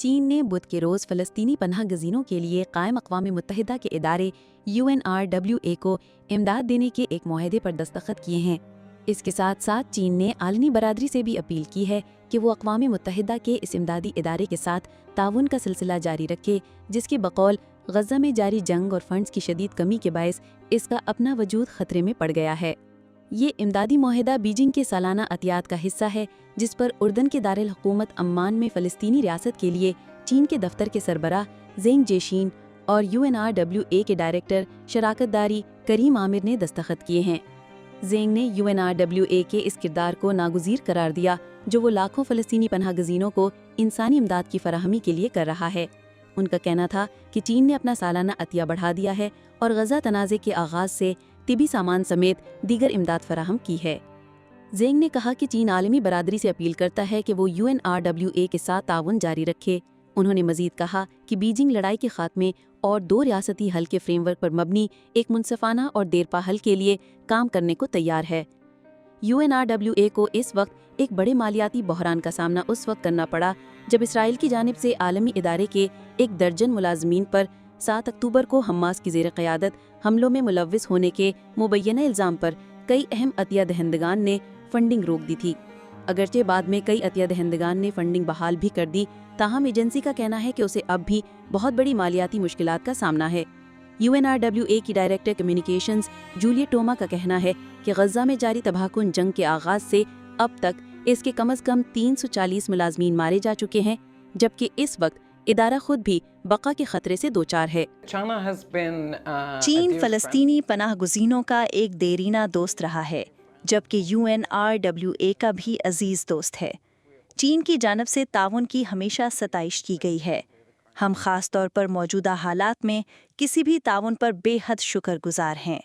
چین نے بدھ کے روز فلسطینی پناہ گزینوں کے لیے قائم اقوام متحدہ کے ادارے UNRWA کو امداد دینے کے ایک معاہدے پر دستخط کیے ہیں۔ اس کے ساتھ ساتھ چین نے عالمی برادری سے بھی اپیل کی ہے کہ وہ اقوام متحدہ کے اس امدادی ادارے کے ساتھ تعاون کا سلسلہ جاری رکھے، جس کے بقول غزہ میں جاری جنگ اور فنڈز کی شدید کمی کے باعث اس کا اپنا وجود خطرے میں پڑ گیا ہے۔ یہ امدادی معاہدہ بیجنگ کے سالانہ عطیات کا حصہ ہے، جس پر اردن کے دارالحکومت عمان میں فلسطینی ریاست کے لیے چین کے دفتر کے سربراہ زینگ جیشین اور UNRWA کے ڈائریکٹر شراکت داری کریم عامر نے دستخط کیے ہیں۔ زینگ نے UNRWA کے اس کردار کو ناگزیر قرار دیا جو وہ لاکھوں فلسطینی پناہ گزینوں کو انسانی امداد کی فراہمی کے لیے کر رہا ہے۔ ان کا کہنا تھا کہ چین نے اپنا سالانہ عطیہ بڑھا دیا ہے اور غزہ تنازع کے آغاز سے طبی سامان سمیت دیگر امداد فراہم کی ہے۔ زینگ نے کہا کہ چین عالمی برادری سے اپیل کرتا ہے کہ وہ UNRWA کے ساتھ تعاون جاری رکھے۔ انہوں نے مزید کہا کہ بیجنگ لڑائی کے خاتمے اور دو ریاستی حل کے فریم ورک پر مبنی ایک منصفانہ اور دیرپا حل کے لیے کام کرنے کو تیار ہے۔ UNRWA کو اس وقت ایک بڑے مالیاتی بحران کا سامنا اس وقت کرنا پڑا جب اسرائیل کی جانب سے عالمی ادارے کے 1 درجن ملازمین پر 7 اکتوبر کو حماس کی زیر قیادت حملوں میں ملوث ہونے کے مبینہ الزام پر کئی اہم عطیہ دہندگان نے فنڈنگ روک دی تھی۔ اگرچہ بعد میں کئی عطیہ دہندگان نے فنڈنگ بحال بھی کر دی، تاہم ایجنسی کا کہنا ہے کہ اسے اب بھی بہت بڑی مالیاتی مشکلات کا سامنا ہے۔ UNRWA کی ڈائریکٹر کمیونیکیشنز جولیٹ ٹوما کا کہنا ہے کہ غزہ میں جاری تباہ کن جنگ کے آغاز سے اب تک اس کے کم از کم 340 ملازمین مارے جا چکے ہیں، جبکہ اس وقت ادارہ خود بھی بقا کے خطرے سے دوچار ہے۔ چین فلسطینی پناہ گزینوں کا ایک دیرینہ دوست رہا ہے، جبکہ UNRWA کا بھی عزیز دوست ہے۔ چین کی جانب سے تعاون کی ہمیشہ ستائش کی گئی ہے۔ ہم خاص طور پر موجودہ حالات میں کسی بھی تعاون پر بے حد شکر گزار ہیں۔